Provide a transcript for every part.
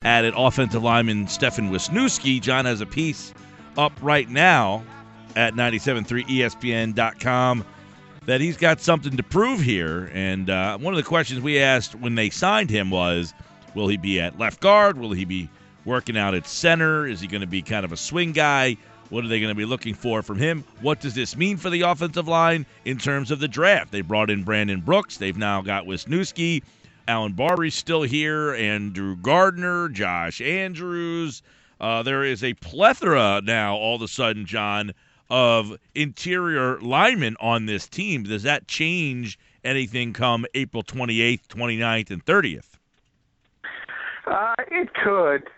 added offensive lineman Stefan Wisniewski. John has a piece up right now at 973ESPN.com that he's got something to prove here. And one of the questions we asked when they signed him was, will he be at left guard? Will he be working out at center? Is he going to be kind of a swing guy? What are they going to be looking for from him? What does this mean for the offensive line in terms of the draft? They brought in Brandon Brooks. They've now got Wisniewski. Alan Barbery's still here. Andrew Gardner, Josh Andrews. There is a plethora now, all of a sudden, John, of interior linemen on this team. Does that change anything come April 28th, 29th, and 30th? It could,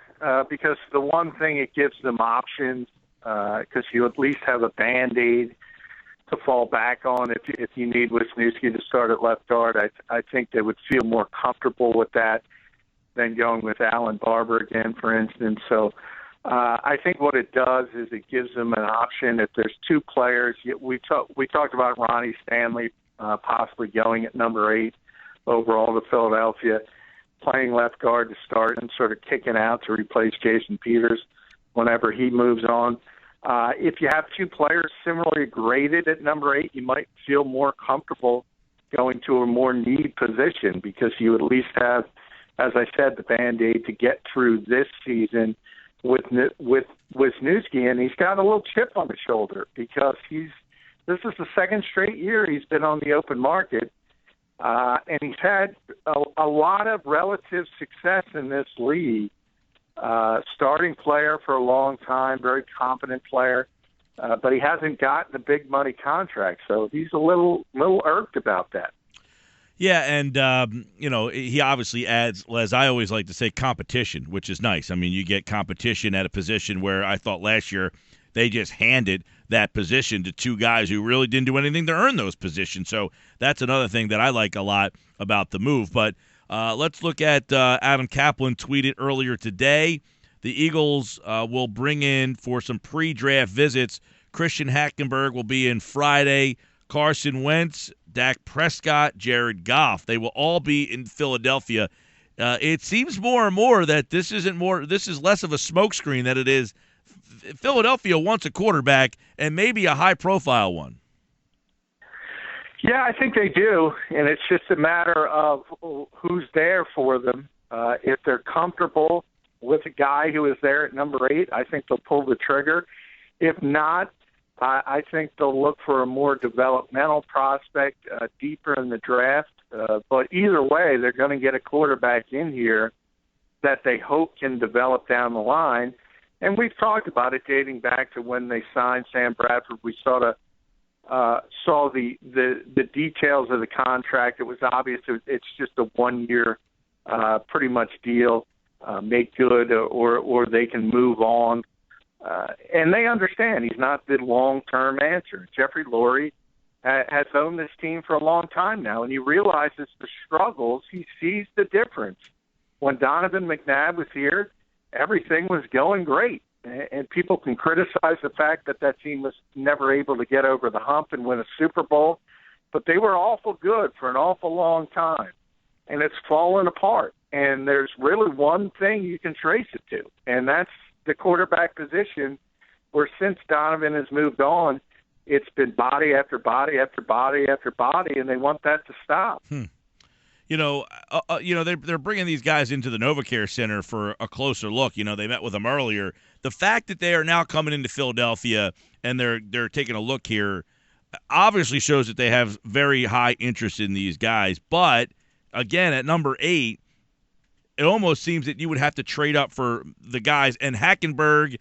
because the one thing it gives them options, because you at least have a Band-Aid to fall back on if you need Wisniewski to start at left guard. I think they would feel more comfortable with that than going with Alan Barber again, for instance. So I think what it does is it gives them an option. If there's two players, we talked about Ronnie Stanley possibly going at number 8 overall to Philadelphia, playing left guard to start and sort of kicking out to replace Jason Peters whenever he moves on. If you have two players similarly graded at number 8, you might feel more comfortable going to a more need position because you at least have, as I said, the Band-Aid to get through this season with Wisniewski, and he's got a little chip on his shoulder because this is the second straight year he's been on the open market, and he's had a lot of relative success in this league. Starting player for a long time, very competent player, but he hasn't gotten the big money contract, so he's a little irked about that. Yeah, and he obviously adds, as I always like to say, competition, which is nice. I mean, you get competition at a position where I thought last year they just handed that position to two guys who really didn't do anything to earn those positions. So that's another thing that I like a lot about the move. But let's look at Adam Kaplan tweeted earlier today. The Eagles will bring in for some pre-draft visits. Christian Hackenberg will be in Friday. Carson Wentz, Dak Prescott, Jared Goff. They will all be in Philadelphia. It seems more and more that this is less of a smokescreen than it is. Philadelphia wants a quarterback and maybe a high-profile one. Yeah, I think they do, and it's just a matter of who's there for them. If they're comfortable with a guy who is there at number 8, I think they'll pull the trigger. If not, I think they'll look for a more developmental prospect deeper in the draft. But either way, they're going to get a quarterback in here that they hope can develop down the line. And we've talked about it dating back to when they signed Sam Bradford. We sort of saw the details of the contract. It was obvious it's just a 1-year pretty much deal, make good or they can move on. And they understand he's not the long-term answer. Jeffrey Lurie has owned this team for a long time now, and he realizes the struggles. He sees the difference. When Donovan McNabb was here, everything was going great. And people can criticize the fact that team was never able to get over the hump and win a Super Bowl, but they were awful good for an awful long time. And it's fallen apart. And there's really one thing you can trace it to, and that's the quarterback position, where since Donovan has moved on, it's been body after body after body after body, and they want that to stop. They're bringing these guys into the NovaCare Center for a closer look. They met with them earlier. The fact that they are now coming into Philadelphia and they're taking a look here obviously shows that they have very high interest in these guys. But, again, at number 8, it almost seems that you would have to trade up for the guys. And Hackenberg,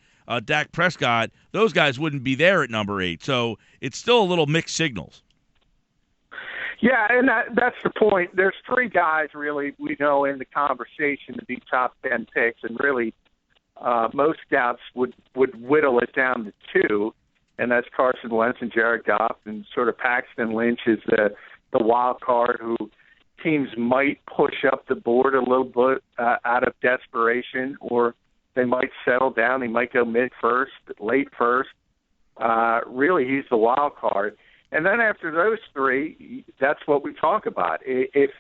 Dak Prescott, those guys wouldn't be there at number 8. So it's still a little mixed signals. Yeah, and that's the point. There's 3 guys, really, we know in the conversation to be top 10 picks, and really most scouts would whittle it down to 2, and that's Carson Wentz and Jared Goff, and sort of Paxton Lynch is the wild card who teams might push up the board a little bit out of desperation, or they might settle down. He might go mid-first, late first. Really, he's the wild card. And then after those 3, that's what we talk about. If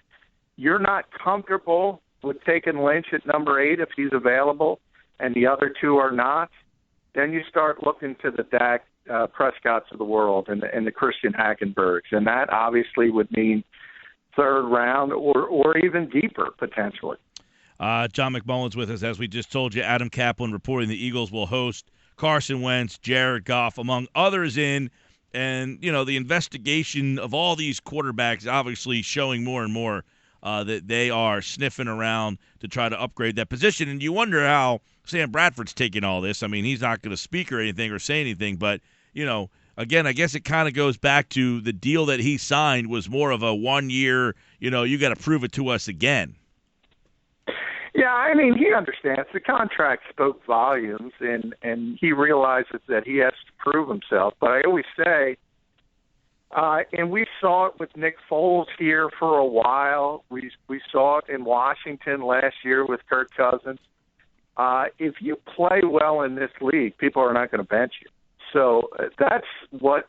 you're not comfortable with taking Lynch at number 8 if he's available, and the other 2 are not, then you start looking to the Dak Prescotts of the world and the Christian Hackenbergs, and that obviously would mean third round or even deeper potentially. John McMullen's with us. As we just told you, Adam Kaplan reporting the Eagles will host Carson Wentz, Jared Goff, among others in. And, the investigation of all these quarterbacks obviously showing more and more that they are sniffing around to try to upgrade that position. And you wonder how Sam Bradford's taking all this. I mean, he's not going to speak or anything or say anything. But, again, I guess it kind of goes back to the deal that he signed was more of a 1 year, you got to prove it to us again. Yeah, I mean, he understands. The contract spoke volumes, and he realizes that he has to prove himself. But I always say, and we saw it with Nick Foles here for a while. We saw it in Washington last year with Kirk Cousins. If you play well in this league, people are not going to bench you. So that's what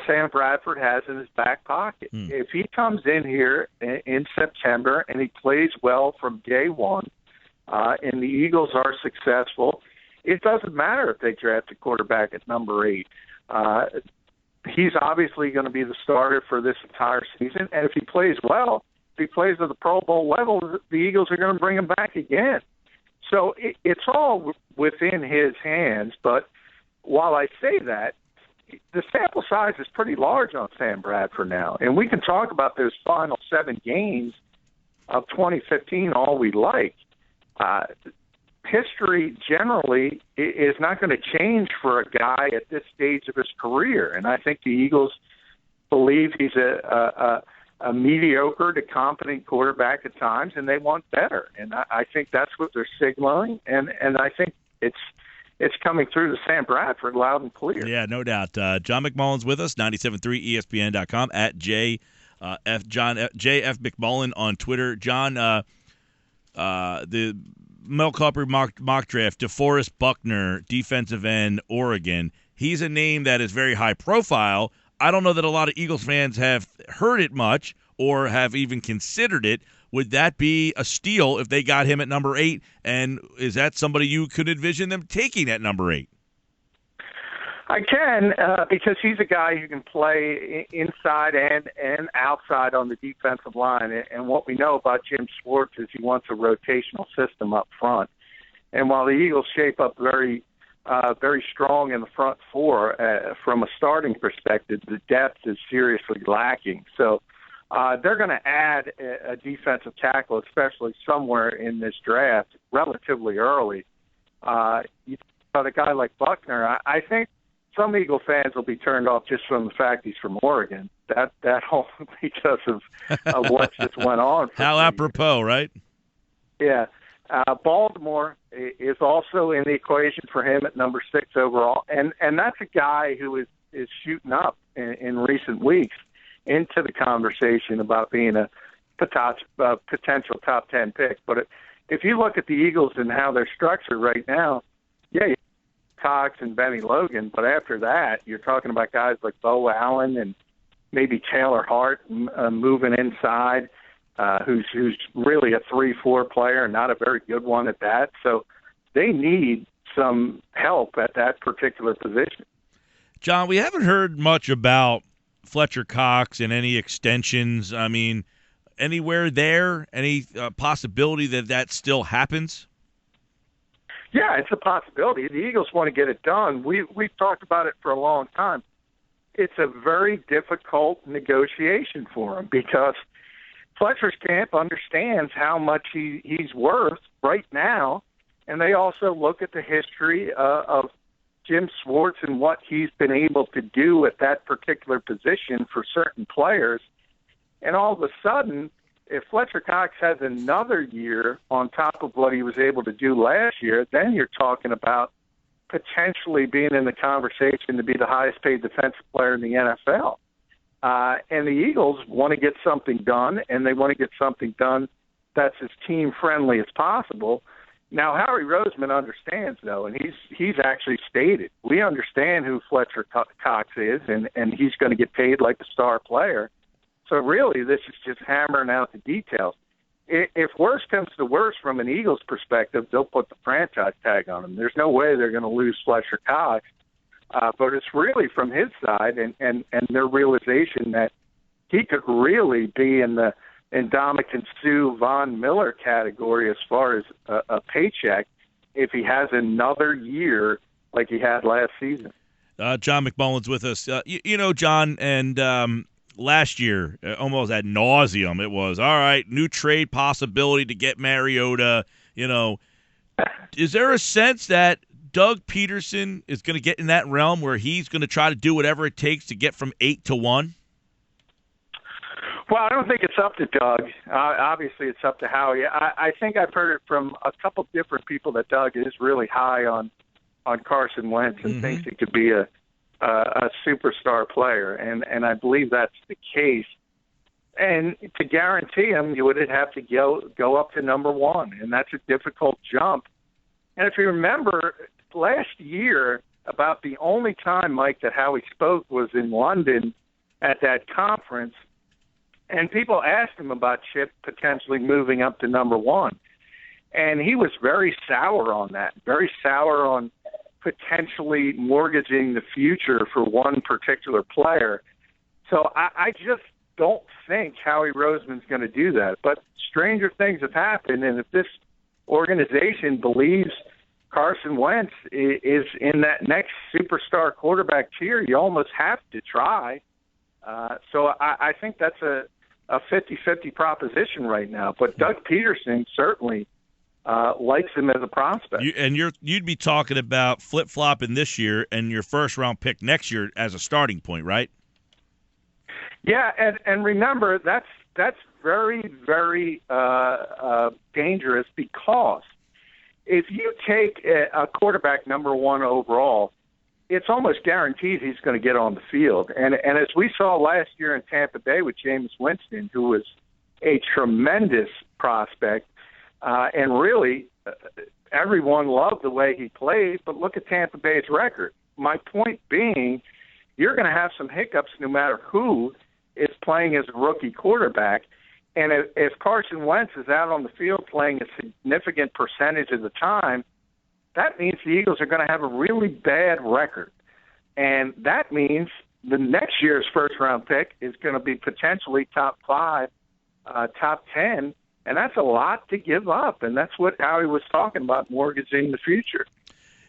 Sam Bradford has in his back pocket. If he comes in here in September and he plays well from day one, and the Eagles are successful, it doesn't matter if they draft a quarterback at number 8. He's obviously going to be the starter for this entire season, and if he plays well, if he plays at the Pro Bowl level, the Eagles are going to bring him back again. So it's all within his hands, but while I say that, the sample size is pretty large on Sam Bradford now, and we can talk about those final 7 games of 2015 all we like. History generally is not going to change for a guy at this stage of his career, and I think the Eagles believe he's a mediocre to competent quarterback at times, and they want better, and I think that's what they're signaling, and I think it's coming through to Sam Bradford loud and clear. Yeah, no doubt. John McMullen's with us, 97.3 ESPN.com, at JF McMullen on Twitter. John, the Mel Kiper mock draft, DeForest Buckner, defensive end, Oregon. He's a name that is very high profile. I don't know that a lot of Eagles fans have heard it much or have even considered it. Would that be a steal if they got him at number 8? And is that somebody you could envision them taking at number 8? I can, because he's a guy who can play inside and outside on the defensive line. And what we know about Jim Schwartz is he wants a rotational system up front. And while the Eagles shape up very strong in the front 4, from a starting perspective, the depth is seriously lacking. So they're going to add a defensive tackle, especially somewhere in this draft, relatively early. You talk about a guy like Buckner, I think some Eagle fans will be turned off just from the fact he's from Oregon. That whole because of what just went on. How apropos, right? Yeah. Baltimore is also in the equation for him at number 6 overall, and that's a guy who is shooting up in recent weeks into the conversation about being a potential top 10 pick. But if you look at the Eagles and how they're structured right now, yeah, you have Cox and Benny Logan, but after that, you're talking about guys like Bo Allen and maybe Taylor Hart moving inside, who's really a 3-4 player, not a very good one at that. So they need some help at that particular position. John, we haven't heard much about Fletcher Cox and any extensions. I mean, anywhere there, any possibility that still happens? Yeah, it's a possibility. The Eagles want to get it done. We've talked about it for a long time. It's a very difficult negotiation for him because Fletcher's camp understands how much he's worth right now, and they also look at the history of Jim Schwartz and what he's been able to do at that particular position for certain players. And all of a sudden, if Fletcher Cox has another year on top of what he was able to do last year, then you're talking about potentially being in the conversation to be the highest paid defensive player in the NFL. And the Eagles want to get something done, and they want to get something done that's as team-friendly as possible. Now, Howie Roseman understands, though, and he's actually stated, we understand who Fletcher Cox is, and he's going to get paid like a star player. So really, this is just hammering out the details. if worse comes to worse from an Eagles perspective, they'll put the franchise tag on him. There's no way they're going to lose Fletcher Cox. But it's really from his side and their realization that he could really be in the Ndamukong Suh, Von Miller category as far as a paycheck if he has another year like he had last season. John McMullen's with us. You know, John, and last year, almost ad nauseum, it was, all right, new trade possibility to get Mariota. You know, is there a sense that Doug Peterson is going to get in that realm where he's going to try to do whatever it takes to get from 8 to 1? Well, I don't think it's up to Doug. Obviously, it's up to Howie. I think I've heard it from a couple different people that Doug is really high on Carson Wentz and thinks he could be a superstar player, and I believe that's the case. And to guarantee him, you would have to go up to number 1, and that's a difficult jump. And if you remember, last year, about the only time, Mike, that Howie spoke was in London at that conference, and people asked him about Chip potentially moving up to number 1. And he was very sour on that, very sour on potentially mortgaging the future for one particular player. So I just don't think Howie Roseman's going to do that. But stranger things have happened, and if this organization believes Carson Wentz is in that next superstar quarterback tier, you almost have to try. So I think that's a 50-50 proposition right now. But Doug Peterson certainly likes him as a prospect. You'd be talking about flip-flopping this year and your first-round pick next year as a starting point, right? Yeah, and remember, that's very, very dangerous because if you take a quarterback number 1 overall, it's almost guaranteed he's going to get on the field. And as we saw last year in Tampa Bay with Jameis Winston, who was a tremendous prospect, and really everyone loved the way he played, but look at Tampa Bay's record. My point being, you're going to have some hiccups no matter who is playing as a rookie quarterback. And if Carson Wentz is out on the field playing a significant percentage of the time, that means the Eagles are going to have a really bad record. And that means the next year's first-round pick is going to be potentially top 5, top 10, and that's a lot to give up. And that's what Howie was talking about, mortgaging the future.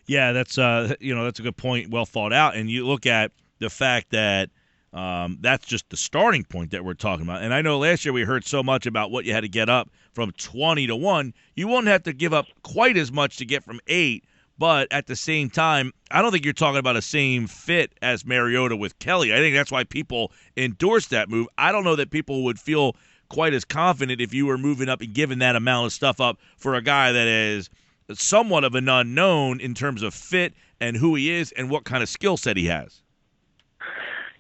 Yeah, that's that's a good point, well thought out. And you look at the fact that that's just the starting point that we're talking about. And I know last year we heard so much about what you had to get up from 20 to 1. You won't have to give up quite as much to get from 8, but at the same time, I don't think you're talking about a same fit as Mariota with Kelly. I think that's why people endorsed that move. I don't know that people would feel quite as confident if you were moving up and giving that amount of stuff up for a guy that is somewhat of an unknown in terms of fit and who he is and what kind of skill set he has.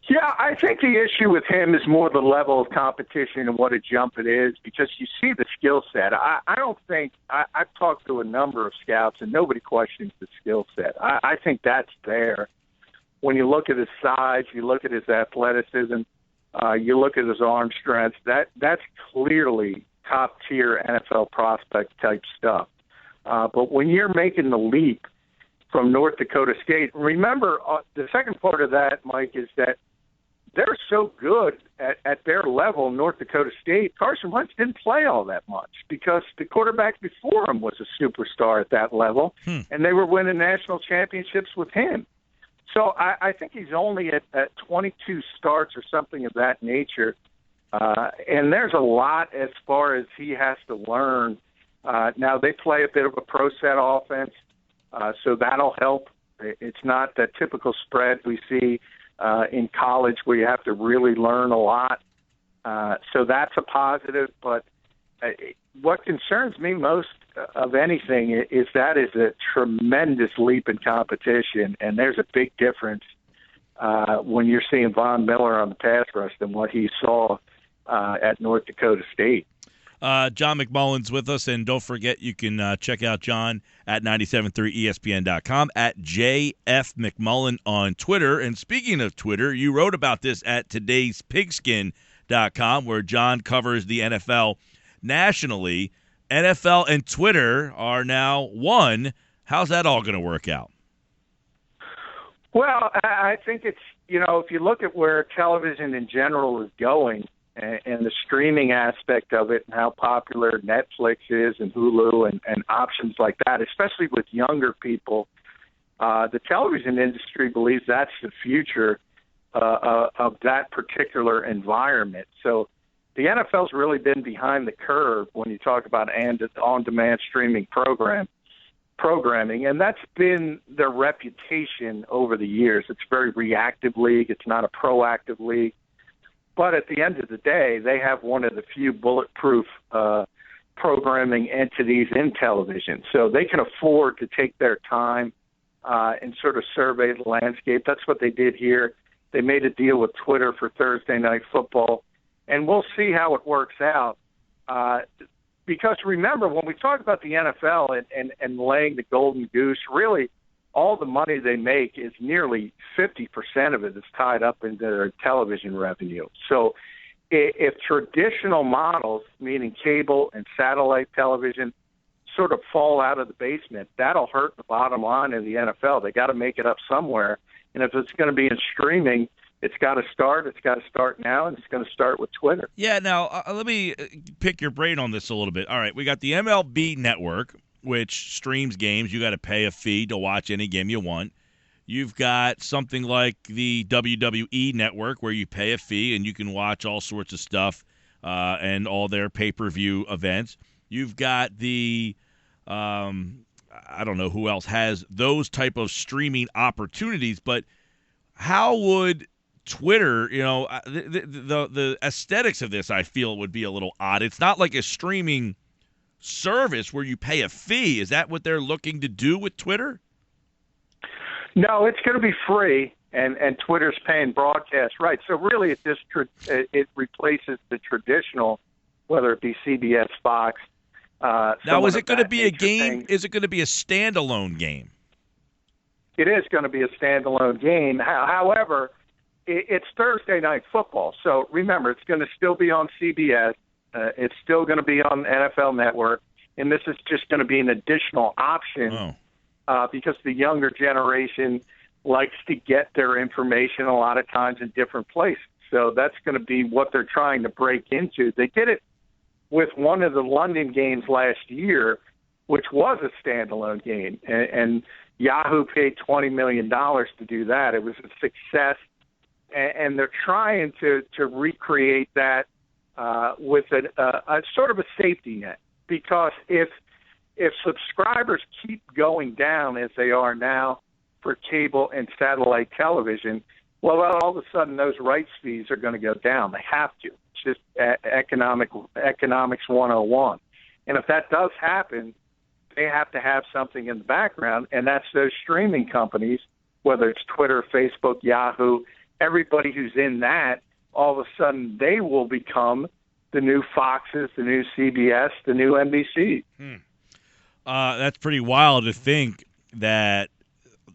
Yeah, I think the issue with him is more the level of competition and what a jump it is, because you see the skill set. I don't think – I've talked to a number of scouts, and nobody questions the skill set. I think that's there. When you look at his size, you look at his athleticism, you look at his arm strength, that's clearly top-tier NFL prospect-type stuff. But when you're making the leap from North Dakota State, remember the second part of that, Mike, is that they're so good at their level, North Dakota State. Carson Wentz didn't play all that much because the quarterback before him was a superstar at that level, and they were winning national championships with him. So I think he's only at 22 starts or something of that nature, and there's a lot as far as he has to learn. Now, they play a bit of a pro set offense, so that'll help. It's not the typical spread we see in college where you have to really learn a lot. So that's a positive. But what concerns me most of anything is that is a tremendous leap in competition, and there's a big difference when you're seeing Von Miller on the pass rush than what he saw at North Dakota State. John McMullen's with us, and don't forget you can check out John at 973ESPN.com, at JF McMullen on Twitter. And speaking of Twitter, you wrote about this at todayspigskin.com, where John covers the NFL nationally. NFL and Twitter are now one. How's that all going to work out? Well, I think it's, if you look at where television in general is going and the streaming aspect of it and how popular Netflix is and Hulu and options like that, especially with younger people, the television industry believes that's the future of that particular environment. So the NFL's really been behind the curve when you talk about on-demand streaming programming, and that's been their reputation over the years. It's a very reactive league. It's not a proactive league. But at the end of the day, they have one of the few bulletproof programming entities in television. So they can afford to take their time and sort of survey the landscape. That's what they did here. They made a deal with Twitter for Thursday Night Football, and we'll see how it works out. Because remember, when we talk about the NFL and laying the golden goose, really all the money they make is nearly 50% of it is tied up into their television revenue. So if traditional models, meaning cable and satellite television, sort of fall out of the basement, that'll hurt the bottom line of the NFL. They got to make it up somewhere. And if it's going to be in streaming, it's got to start. It's got to start now, and it's going to start with Twitter. Yeah, now let me pick your brain on this a little bit. All right, we got the MLB Network, which streams games. You got to pay a fee to watch any game you want. You've got something like the WWE Network, where you pay a fee and you can watch all sorts of stuff and all their pay-per-view events. You've got the I don't know who else has those type of streaming opportunities, but how would Twitter, the aesthetics of this, I feel, would be a little odd. It's not like a streaming service where you pay a fee. Is that what they're looking to do with Twitter? No, it's going to be free, and Twitter's paying broadcast rights. So really, it replaces the traditional, whether it be CBS, Fox. Now, is it going to be a game? Is it going to be a standalone game? It is going to be a standalone game. However, it's Thursday Night Football. So remember, it's going to still be on CBS. It's still going to be on NFL Network. And this is just going to be an additional option because the younger generation likes to get their information a lot of times in different places. So that's going to be what they're trying to break into. They did it with one of the London games last year, which was a standalone game. And Yahoo paid $20 million to do that. It was a success. And they're trying to recreate that with a sort of a safety net. Because if subscribers keep going down as they are now for cable and satellite television, well, all of a sudden those rights fees are going to go down. They have to. It's just economics 101. And if that does happen, they have to have something in the background, and that's those streaming companies, whether it's Twitter, Facebook, Yahoo, everybody who's in that, all of a sudden they will become the new Foxes, the new CBS, the new NBC. That's pretty wild to think that,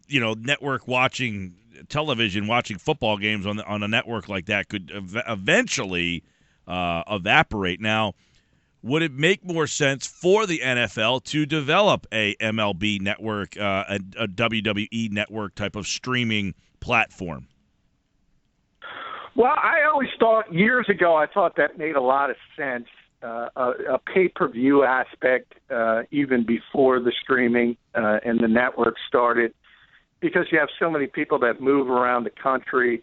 network watching television, watching football games on a network like that could eventually evaporate. Now, would it make more sense for the NFL to develop a MLB network, a WWE network type of streaming platform? Well, I always thought, years ago, I thought that made a lot of sense, a pay-per-view aspect even before the streaming and the network started, because you have so many people that move around the country.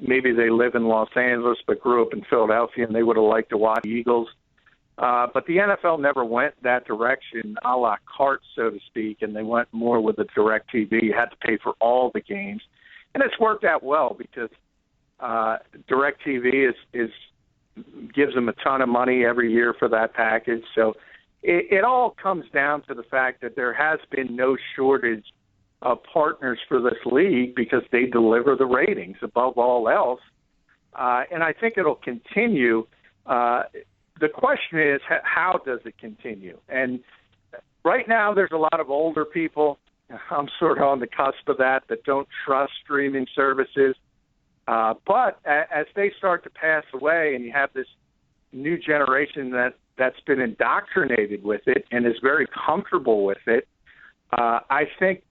Maybe they live in Los Angeles but grew up in Philadelphia, and they would have liked to watch Eagles. But the NFL never went that direction, a la carte, so to speak, and they went more with the DirecTV. You had to pay for all the games. And it's worked out well because DirecTV gives them a ton of money every year for that package. So it all comes down to the fact that there has been no shortage of partners for this league because they deliver the ratings above all else. And I think it'll continue. The question is, how does it continue? And right now there's a lot of older people, I'm sort of on the cusp of that don't trust streaming services. But as they start to pass away and you have this new generation that that's been indoctrinated with it and is very comfortable with it. I think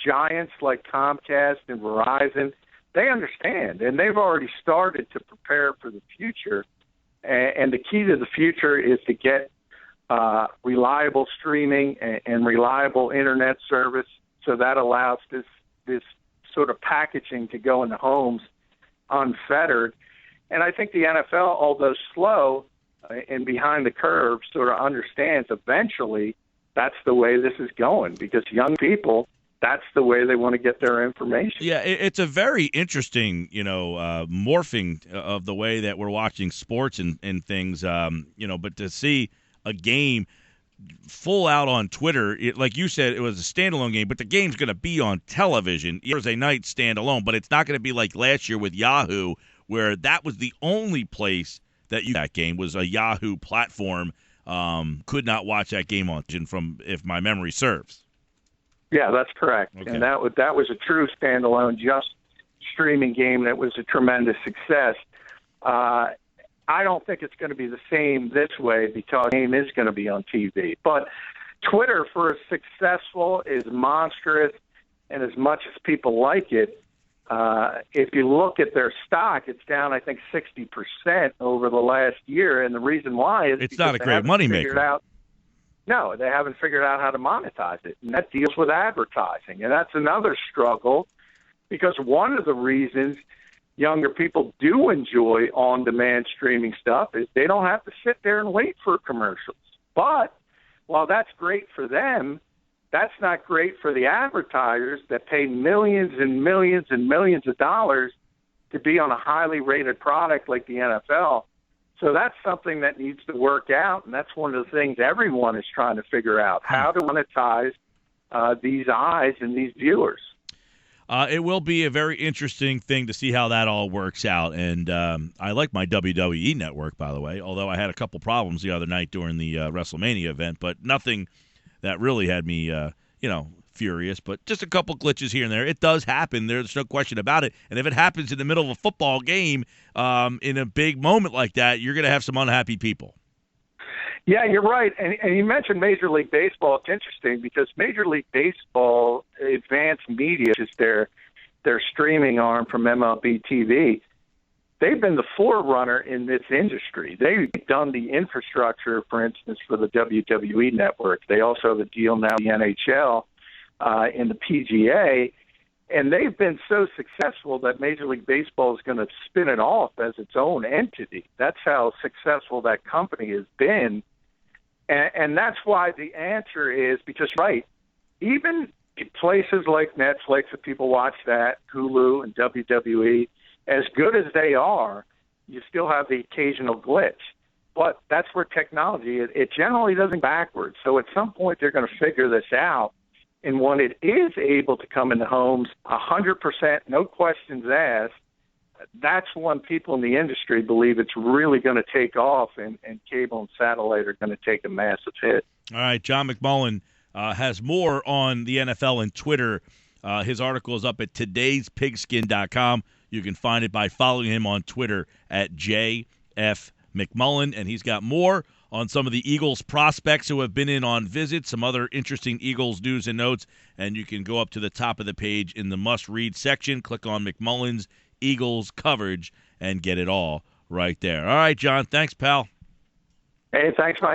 giants like Comcast and Verizon, they understand, and they've already started to prepare for the future. And the key to the future is to get reliable streaming and reliable internet service, so that allows this sort of packaging to go into homes unfettered. And I think the NFL, although slow and behind the curve, sort of understands eventually that's the way this is going, because young people, that's the way they want to get their information. Yeah, it's a very interesting, morphing of the way that we're watching sports and things, but to see a game full out on Twitter, like you said, it was a standalone game, but the game's going to be on television Thursday night standalone, but it's not going to be like last year with Yahoo, where that was the only place that game was a Yahoo platform. Could not watch that game on from, if my memory serves. Yeah, that's correct. Okay. And that was a true standalone, just streaming game that was a tremendous success. I don't think it's going to be the same this way, because the game is going to be on TV. But Twitter, for as successful, as monstrous, and as much as people like it, if you look at their stock, it's down, I think, 60% over the last year. And the reason why is it's not a great moneymaker. No, they haven't figured out how to monetize it, and that deals with advertising. And that's another struggle, because one of the reasons younger people do enjoy on-demand streaming stuff is they don't have to sit there and wait for commercials. But while that's great for them, that's not great for the advertisers that pay millions and millions and millions of dollars to be on a highly rated product like the NFL. So that's something that needs to work out, and that's one of the things everyone is trying to figure out, how to monetize these eyes and these viewers. It will be a very interesting thing to see how that all works out. And I like my WWE network, by the way, although I had a couple problems the other night during the WrestleMania event, but nothing that really had me, furious. But just a couple glitches here and there. It does happen. There's no question about it. And if it happens in the middle of a football game, in a big moment like that, you're going to have some unhappy people. Yeah, you're right. And you mentioned Major League Baseball. It's interesting because Major League Baseball Advanced Media, which is their streaming arm from MLB TV, they've been the forerunner in this industry. They've done the infrastructure, for instance, for the WWE network. They also have a deal now with the NHL and the PGA. And they've been so successful that Major League Baseball is going to spin it off as its own entity. That's how successful that company has been. And that's why the answer is because, right, even places like Netflix, if people watch that, Hulu and WWE, as good as they are, you still have the occasional glitch. But that's where technology, it generally doesn't backwards. So at some point they're going to figure this out. And when it is able to come into homes 100%, no questions asked, that's when people in the industry believe it's really going to take off, and cable and satellite are going to take a massive hit. All right, John McMullen has more on the NFL and Twitter. His article is up at todayspigskin.com. You can find it by following him on Twitter at JFMcMullen, and he's got more on some of the Eagles prospects who have been in on visits, some other interesting Eagles news and notes, and you can go up to the top of the page in the must-read section, click on McMullen's Eagles coverage, and get it all right there. All right, John, thanks, pal. Hey, thanks, Mike.